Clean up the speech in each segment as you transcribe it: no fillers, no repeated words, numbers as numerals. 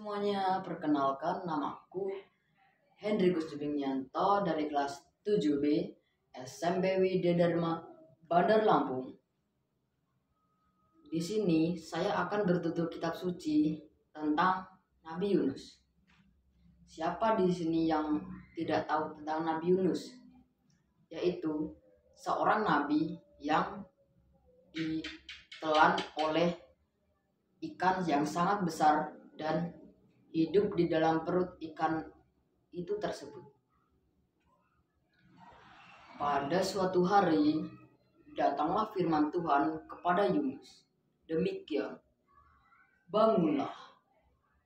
semuanya, perkenalkan namaku Hendrikus Jubinyanto dari kelas 7B SMP Widya Dharma, Bandar Lampung. Di sini saya akan bertutur kitab suci tentang Nabi Yunus. Siapa di sini yang tidak tahu tentang Nabi Yunus? Yaitu seorang nabi yang ditelan oleh ikan yang sangat besar dan hidup di dalam perut ikan itu tersebut. Pada suatu hari datanglah firman Tuhan kepada Yunus. Demikian, bangunlah,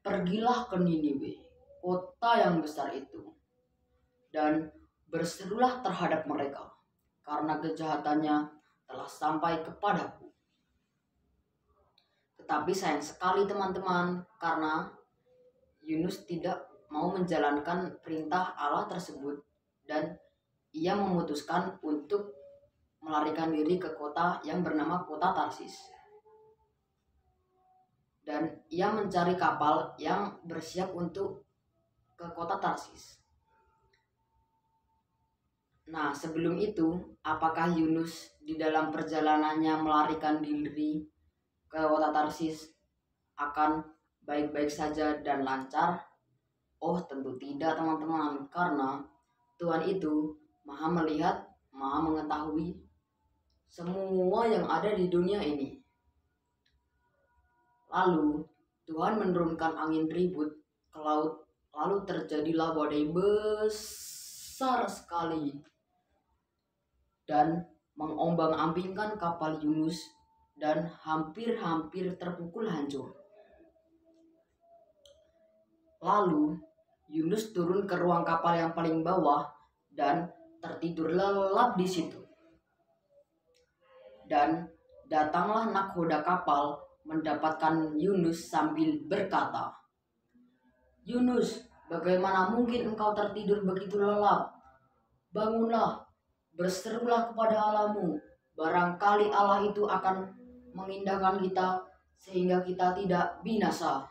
pergilah ke Niniwe, kota yang besar itu, dan berserulah terhadap mereka, karena kejahatannya telah sampai kepadaku. Tetapi sayang sekali teman-teman, karena Yunus tidak mau menjalankan perintah Allah tersebut dan ia memutuskan untuk melarikan diri ke kota yang bernama kota Tarsis. Dan ia mencari kapal yang bersiap untuk ke kota Tarsis. Nah, sebelum itu, apakah Yunus di dalam perjalanannya melarikan diri ke kota Tarsis akan baik-baik saja dan lancar? Oh, tentu tidak teman-teman, karena Tuhan itu Maha melihat, Maha mengetahui semua yang ada di dunia ini. Lalu Tuhan menurunkan angin ribut ke laut, lalu terjadilah badai besar sekali dan mengombang-ambingkan kapal Yunus dan hampir-hampir terpukul hancur. Lalu Yunus turun ke ruang kapal yang paling bawah dan tertidur lelap di situ. Dan datanglah nakhoda kapal mendapatkan Yunus sambil berkata, "Yunus, bagaimana mungkin engkau tertidur begitu lelap? Bangunlah, berserulah kepada Allahmu. Barangkali Allah itu akan mengindahkan kita sehingga kita tidak binasa."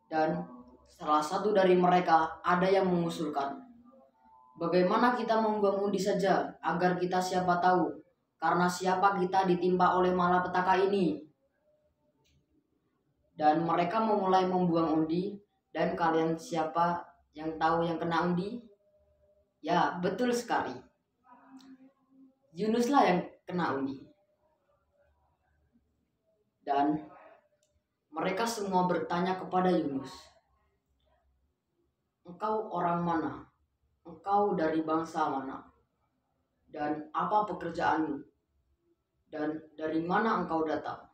Dan salah satu dari mereka ada yang mengusulkan, "Bagaimana kita membangun saja agar kita siapa tahu, karena siapa kita ditimpa oleh malapetaka ini." Dan mereka memulai membuang undi. Dan kalian siapa yang tahu yang kena undi? Ya, betul sekali, Yunuslah yang kena undi. Dan mereka semua bertanya kepada Yunus, "Engkau orang mana? Engkau dari bangsa mana? Dan apa pekerjaanmu? Dan dari mana engkau datang?"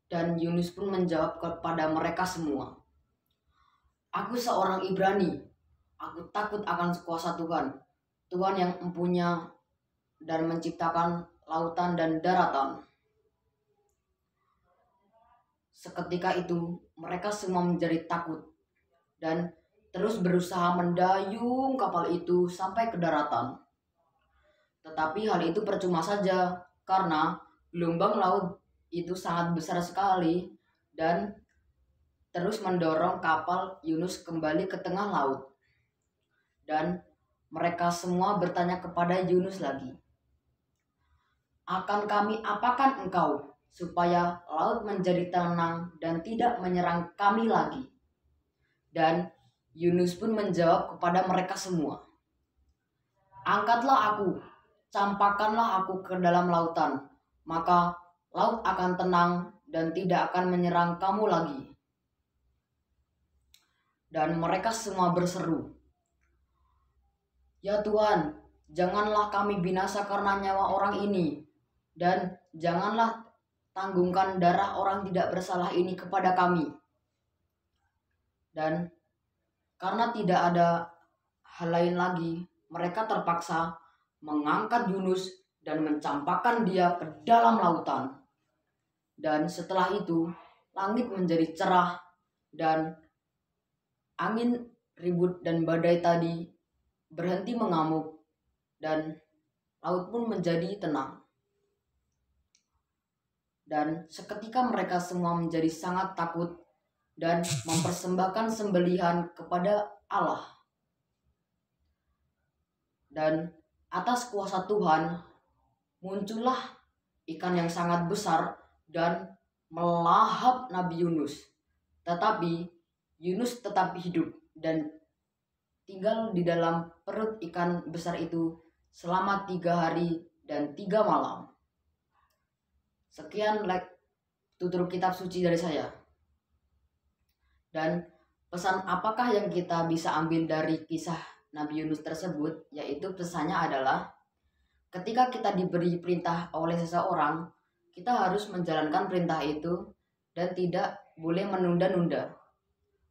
Dan Yunus pun menjawab kepada mereka semua, "Aku seorang Ibrani. Aku takut akan kuasa Tuhan, Tuhan yang mempunyai dan menciptakan lautan dan daratan." Seketika itu mereka semua menjadi takut dan terus berusaha mendayung kapal itu sampai ke daratan. Tetapi hal itu percuma saja, karena gelombang laut itu sangat besar sekali dan terus mendorong kapal Yunus kembali ke tengah laut. Dan mereka semua bertanya kepada Yunus lagi, "Akan kami apakan engkau supaya laut menjadi tenang dan tidak menyerang kami lagi?" Dan Yunus pun menjawab kepada mereka semua, "Angkatlah aku, campakkanlah aku ke dalam lautan, maka laut akan tenang dan tidak akan menyerang kamu lagi." Dan mereka semua berseru, "Ya Tuhan, janganlah kami binasa karena nyawa orang ini, dan janganlah tanggungkan darah orang tidak bersalah ini kepada kami." Dan karena tidak ada hal lain lagi, mereka terpaksa mengangkat Yunus dan mencampakkan dia ke dalam lautan. Dan setelah itu langit menjadi cerah dan angin ribut dan badai tadi berhenti mengamuk dan laut pun menjadi tenang. Dan seketika mereka semua menjadi sangat takut dan mempersembahkan sembelihan kepada Allah. Dan atas kuasa Tuhan muncullah ikan yang sangat besar dan melahap Nabi Yunus. Tetapi Yunus tetap hidup dan tinggal di dalam perut ikan besar itu selama 3 hari dan 3 malam. Sekian tutur kitab suci dari saya. Dan pesan apakah yang kita bisa ambil dari kisah Nabi Yunus tersebut? Yaitu pesannya adalah ketika kita diberi perintah oleh seseorang, kita harus menjalankan perintah itu dan tidak boleh menunda-nunda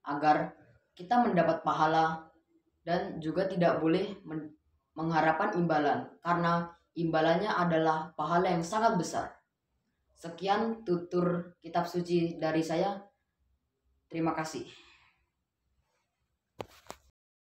agar kita mendapat pahala, dan juga tidak boleh mengharapkan imbalan karena imbalannya adalah pahala yang sangat besar. Sekian tutur kitab suci dari saya. Terima kasih.